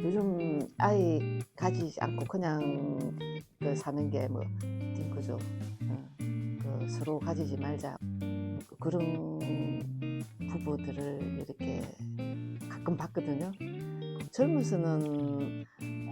요즘 아이 가지지 않고 그냥 그 사는 게 뭐 그죠. 그 서로 가지지 말자 그런 부부들을 이렇게 가끔 봤거든요. 젊어서는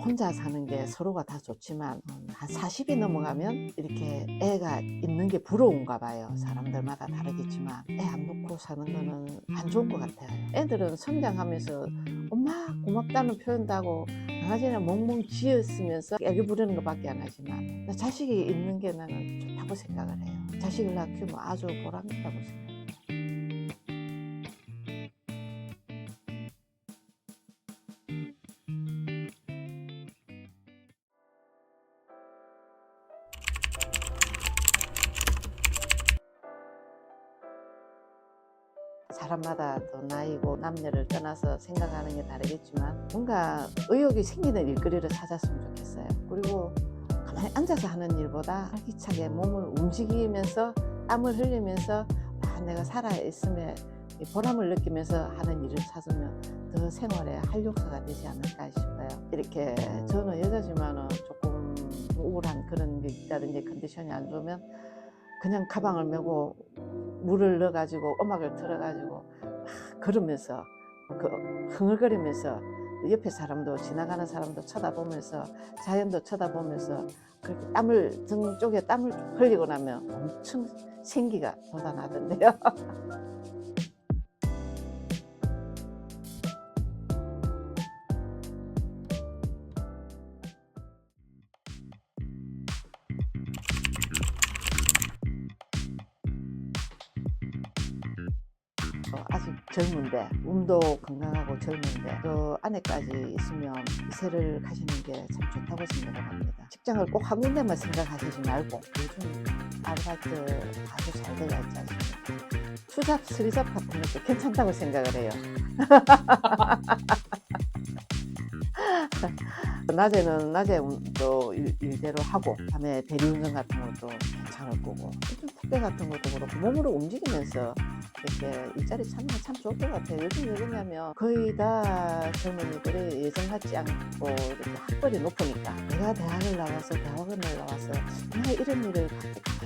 혼자 사는 게 서로가 다 좋지만 한 40이 넘어가면 이렇게 애가 있는 게 부러운가 봐요. 사람들마다 다르겠지만 애 안 놓고 사는 거는 안 좋은 것 같아요. 애들은 성장하면서 엄마 고맙다는 표현도 하고 강아지는 멍멍 짖으면서 애교 부르는 것밖에 안 하지만 자식이 있는 게 나는 좋다고 생각을 해요. 자식을 낳기면 아주 보람 있다고 생각해요. 사람마다 또 나이고 남녀를 떠나서 생각하는 게 다르겠지만 뭔가 의욕이 생기는 일거리를 찾았으면 좋겠어요. 그리고 가만히 앉아서 하는 일보다 활기차게 몸을 움직이면서 땀을 흘리면서 내가 살아있음에 보람을 느끼면서 하는 일을 찾으면 더 생활에 활력소가 되지 않을까 싶어요. 이렇게 저는 여자지만은 조금 우울한 그런 게 있다든지 컨디션이 안 좋으면 그냥 가방을 메고 물을 넣어가지고 음악을 틀어가지고 막 걸으면서 그 흥얼거리면서 옆에 사람도 지나가는 사람도 쳐다보면서 자연도 쳐다보면서 그렇게 땀을 등 쪽에 땀을 흘리고 나면 엄청 생기가 돋아나던데요. 아직 젊은데 몸도 건강하고 젊은데 또 아내까지 있으면 이세를 가시는 게 참 좋다고 생각을 합니다. 직장을 꼭 한 군데만 생각하시지 말고 요즘 아르바이트 아주 잘 되어 있지 않습니까? 투잡, 스리잡 같은 것도 괜찮다고 생각을 해요. 낮에는 낮에 또 일대로 하고 밤에 대리운전 같은 것도 괜찮을 거고 요즘 택배 같은 것도 그렇고 몸으로 움직이면서 이렇게 일자리 찾는 게 참 좋을 것 같아요. 요즘 왜 그러냐면 거의 다 젊은이들이 예전 같지 않고 이렇게 학벌이 높으니까 내가 대학을 나와서 대학원을 나와서 내가 이런 일을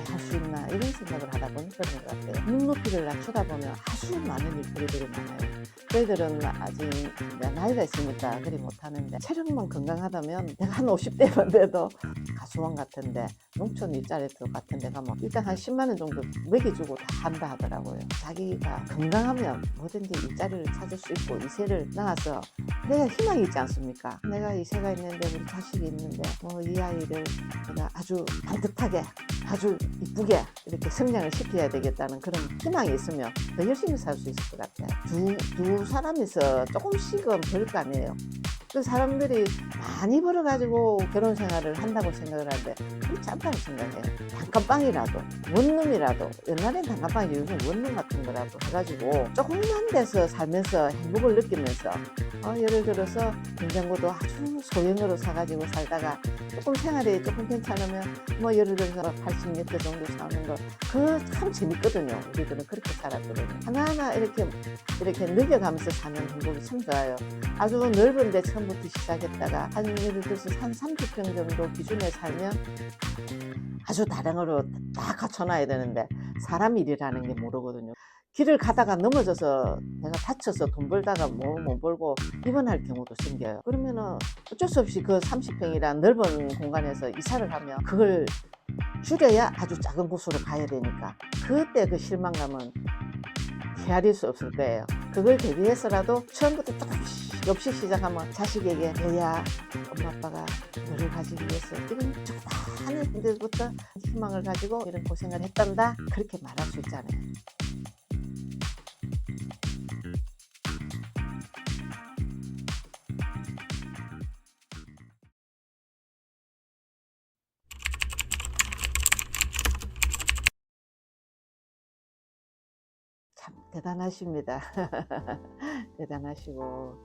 할 수 있나 이런 생각을 하다 보니까 그런 것 같아요. 눈높이를 낮추다 보면 아주 많은 일거리들이 많아요. 저희들은 아직 나이가 있으니까 그리 못하는데 체력만 건강하다면 내가 한 50대만 돼도 가수원 같은데 농촌 일자리들 같은 데 가면 일단 한 10만 원 정도 먹여주고 다 한다 하더라고요. 자기가 건강하면 뭐든지 일자리를 찾을 수 있고 이세를 낳아서 내가 희망이 있지 않습니까? 내가 이세가 있는데 우리 자식이 있는데 뭐 이 아이를 내가 아주 반듯하게 아주 이쁘게 이렇게 성장을 시켜야 되겠다는 그런 희망이 있으면 더 열심히 살 수 있을 것 같아요. 두 사람이서 조금씩은 벌 거 아니에요. 그 사람들이 많이 벌어가지고 결혼 생활을 한다고 생각을 하는데 그렇지 않다고 생각해요. 단칸방이라도 원룸이라도 옛날엔 단칸방이 요즘 원룸 같은 거라도 해가지고 조금만 데서 살면서 행복을 느끼면서 예를 들어서 냉장고도 아주 소형으로 사가지고 살다가 조금 생활이 조금 괜찮으면 뭐 예를 들어서 80리터 정도 사는 거 그거 참 재밌거든요. 우리들은 그렇게 살았거든요. 하나하나 이렇게 느껴가면서 사는 행복이 참 좋아요. 아주 넓은 데 처음부터 시작했다가 한 예를 들어서 한 30평 정도 기준에 살면 아주 다량으로 다 갖춰놔야 되는데 사람 일이라는 게 모르거든요. 길을 가다가 넘어져서 내가 다쳐서 돈 벌다가 뭐 못 벌고 입원할 경우도 생겨요. 그러면은 어쩔 수 없이 그 30평이란 넓은 공간에서 이사를 하면 그걸 줄여야 아주 작은 곳으로 가야 되니까 그때 그 실망감은 헤아릴 수 없을 거예요. 그걸 대비해서라도 처음부터 조금씩 없이 시작하면 자식에게 배야 엄마 아빠가 너를 가지기 위해서 이런 조그마한 데부터 희망을 가지고 이런 고생을 했단다 그렇게 말할 수 있잖아요. 참 대단하십니다. 대단하시고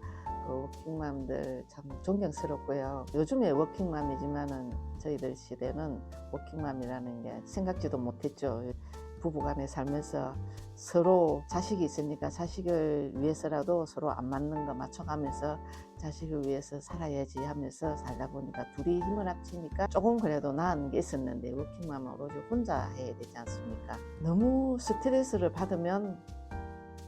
그 워킹맘들 참 존경스럽고요. 요즘에 워킹맘이지만은 저희들 시대는 워킹맘이라는 게 생각지도 못했죠. 부부간에 살면서 서로 자식이 있으니까 자식을 위해서라도 서로 안 맞는 거 맞춰가면서 자식을 위해서 살아야지 하면서 살다 보니까 둘이 힘을 합치니까 조금 그래도 나은 게 있었는데, 워킹맘은 오로지 혼자 해야 되지 않습니까? 너무 스트레스를 받으면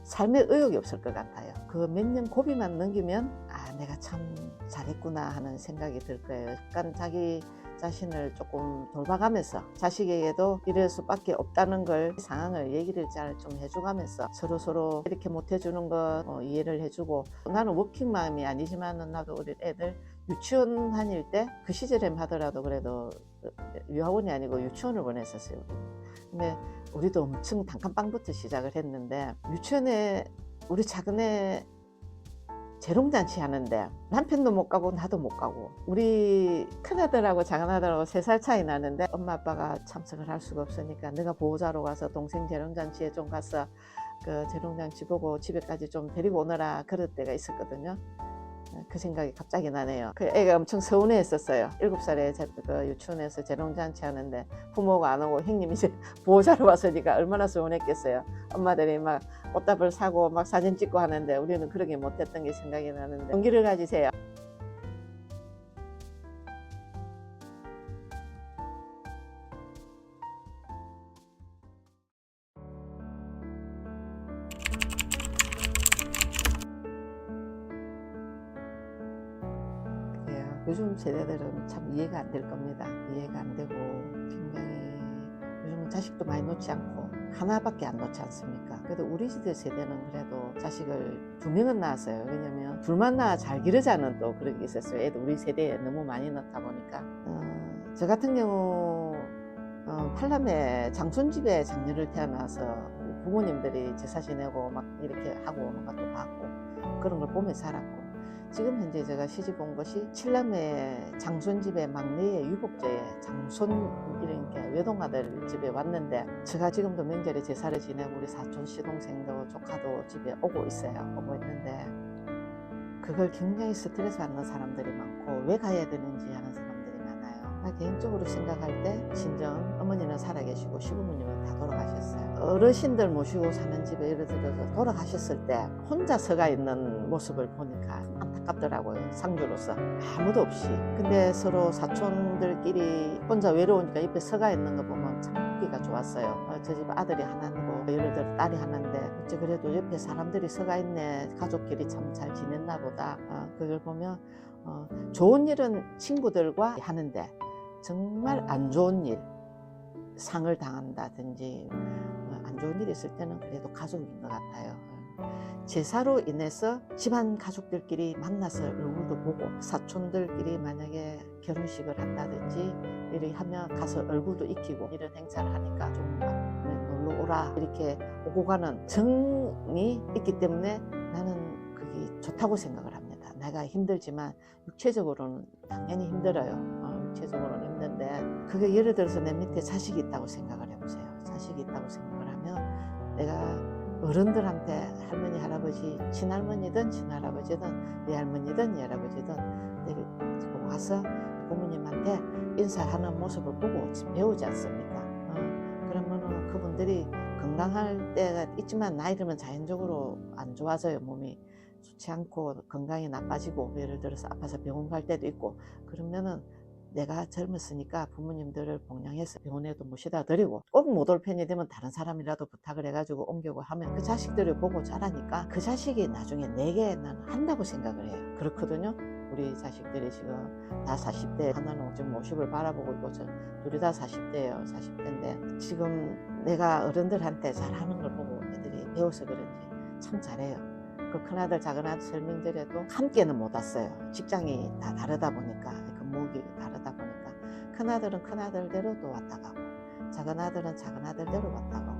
삶에 의욕이 없을 것 같아요. 그 몇 년 고비만 넘기면 내가 참 잘했구나 하는 생각이 들 거예요. 약간 자기 자신을 조금 돌봐가면서 자식에게도 이럴 수밖에 없다는 걸, 상황을 얘기를 잘 좀 해줘가면서 서로 이렇게 못 해주는 거 이해를 해주고, 나는 워킹맘이 아니지만 나도 우리 애들 유치원 다닐 때 그 시절에 하더라도 그래도 유학원이 아니고 유치원을 보냈었어요. 근데 우리도 엄청 단칸방부터 시작을 했는데, 유치원에 우리 작은애 재롱잔치 하는데 남편도 못 가고 나도 못 가고, 우리 큰아들하고 작은아들하고 3살 차이 나는데 엄마 아빠가 참석을 할 수가 없으니까 내가 보호자로 가서 동생 재롱잔치에 좀 가서 그 재롱잔치 보고 집에까지 좀 데리고 오너라, 그럴 때가 있었거든요. 그 생각이 갑자기 나네요. 그 애가 엄청 서운해 했었어요. 7살에 그 유치원에서 재롱잔치 하는데 부모가 안 오고 형님이 이제 보호자로 왔으니까 얼마나 서운했겠어요. 엄마들이 막 꽃다발 사고 막 사진 찍고 하는데 우리는 그러게 못했던 게 생각이 나는데, 용기를 가지세요. 요즘 세대들은 참 이해가 안 될 겁니다. 이해가 안 되고 굉장히 요즘은 자식도 많이 놓지 않고 하나밖에 안 놓지 않습니까? 그래도 우리 시대 세대는 그래도 자식을 2명은 낳았어요. 왜냐면 둘만 낳아 잘 기르자는 또 그런 게 있었어요. 애들 우리 세대에 너무 많이 낳다 보니까. 저 같은 경우 팔남에 장손집에 장녀를 태어나서 부모님들이 제사 지내고 막 이렇게 하고 오는 것도 봤고 그런 걸 보며 살았고, 지금 현재 제가 시집 온 것이 7남매 장손집의 막내의 유복제에 장손 이렇게 외동아들 집에 왔는데, 제가 지금도 명절에 제사를 지내고 우리 사촌 시동생도 조카도 집에 오고 있어요. 오고 있는데 그걸 굉장히 스트레스 받는 사람들이 많고 왜 가야 되는지 하는 사람들이 많아요. 나 개인적으로 생각할 때 친정 어머니는 살아계시고 시부모님은 다 돌아가셨어요. 어르신들 모시고 사는 집에 예를 들어서 돌아가셨을 때 혼자 서가 있는 모습을 보니까 안타깝더라고요. 상주로서 아무도 없이. 근데 서로 사촌들끼리 혼자 외로우니까 옆에 서가 있는 거 보면 참 보기가 좋았어요. 저 집 아들이 하나고 예를 들어 딸이 하나인데 어째 그래도 옆에 사람들이 서가 있네, 가족끼리 참 잘 지냈나 보다. 그걸 보면 좋은 일은 친구들과 하는데 정말 안 좋은 일, 상을 당한다든지 안 좋은 일이 있을 때는 그래도 가족인 것 같아요. 제사로 인해서 집안 가족들끼리 만나서 얼굴도 보고, 사촌들끼리 만약에 결혼식을 한다든지 이렇게 하면 가서 얼굴도 익히고 이런 행사를 하니까 좀 놀러 오라 이렇게 오고 가는 정이 있기 때문에 나는 그게 좋다고 생각을 합니다. 내가 힘들지만 육체적으로는 당연히 힘들어요. 육체적으로는 힘든데, 그게 예를 들어서 내 밑에 자식이 있다고 생각을 해보세요. 자식이 있다고 생각을 하면 내가 어른들한테 할머니, 할아버지, 친할머니든 친할아버지든 내 할머니든 내 할아버지든 데리고 와서 부모님한테 인사하는 모습을 보고 배우지 않습니까? 그러면은 그분들이 건강할 때가 있지만 나이 들면 자연적으로 안 좋아져요. 몸이 좋지 않고 건강이 나빠지고, 예를 들어서 아파서 병원 갈 때도 있고, 그러면은 내가 젊었으니까 부모님들을 봉양해서 병원에도 모시다 드리고, 꼭 못 올 편이 되면 다른 사람이라도 부탁을 해가지고 옮기고 하면 그 자식들을 보고 자라니까 그 자식이 나중에 내게 나는 한다고 생각을 해요. 그렇거든요. 우리 자식들이 지금 다 40대, 하나는 지금 50을 바라보고 있고 둘이 다 40대예요. 40대인데 지금 내가 어른들한테 잘하는 걸 보고 애들이 배워서 그런지 참 잘해요. 그 큰아들 작은아들 설명절에도 함께는 못 왔어요. 직장이 다 다르다 보니까, 근무기 다르다 보니까 큰아들은 큰아들대로 또 왔다 가고, 작은아들은 작은아들대로 왔다 가고,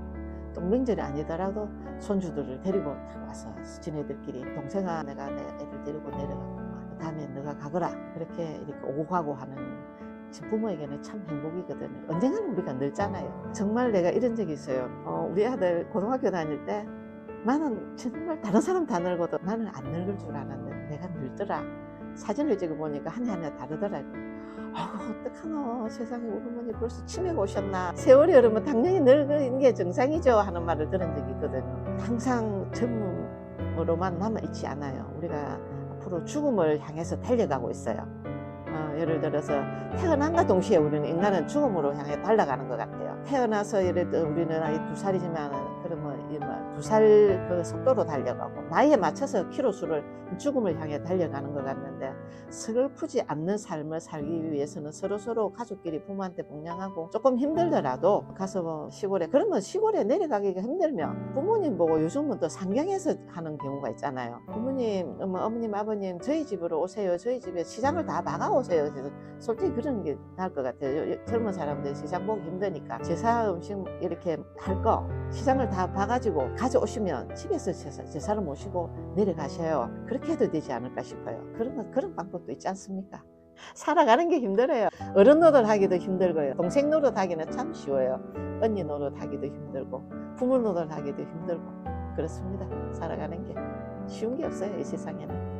또 명절이 아니더라도 손주들을 데리고 딱 와서 지네들끼리 동생아 내가 내 애들 데리고 내려가고 다음에 너가 가거라 그렇게 이렇게 오고 가고 하는, 지금 부모에게는 참 행복이거든요. 언젠가는 우리가 늙잖아요. 정말 내가 이런 적이 있어요. 우리 아들 고등학교 다닐 때 나는 정말 다른 사람 다 늙어도 나는 안 늙을 줄 알았는데 내가 늙더라. 사진을 찍어보니까 한 해 한 해 다르더라고요. 어떡하노 세상에 우리 어머니 벌써 치매가 오셨나. 세월이 흐르면 당연히 늙는 게 정상이죠 하는 말을 들은 적이 있거든요. 항상 젊음으로만 남아있지 않아요. 우리가 앞으로 죽음을 향해서 달려가고 있어요. 예를 들어서 태어난과 동시에 우리는 인간은 죽음으로 향해 달려가는 것 같아요. 태어나서 예를 들어 우리는 나이 2살이지만 그러면 2살 그 속도로 달려가고 나이에 맞춰서 키로수를 죽음을 향해 달려가는 것 같는데 서글프지 않는 삶을 살기 위해서는 서로 가족끼리 부모한테 봉양하고 조금 힘들더라도 가서 뭐 시골에 그러면 시골에 내려가기가 힘들면 부모님 보고 요즘은 또 상경해서 하는 경우가 있잖아요. 부모님, 어머님, 아버님 저희 집으로 오세요. 저희 집에 시장을 다 봐가오세요. 그래서 솔직히 그런 게 나을 것 같아요. 젊은 사람들 시장 보기 힘드니까 제사 음식 이렇게 할 거 시장을 다 봐가지고 가져오시면 집에서 제사를 모시고 내려가셔요. 그렇게 해도 되지 않을까 싶어요. 그런 방법도 있지 않습니까? 살아가는 게 힘들어요. 어른 노릇하기도 힘들고요. 동생 노릇하기는 참 쉬워요. 언니 노릇하기도 힘들고 부모 노릇하기도 힘들고 그렇습니다. 살아가는 게 쉬운 게 없어요. 이 세상에는.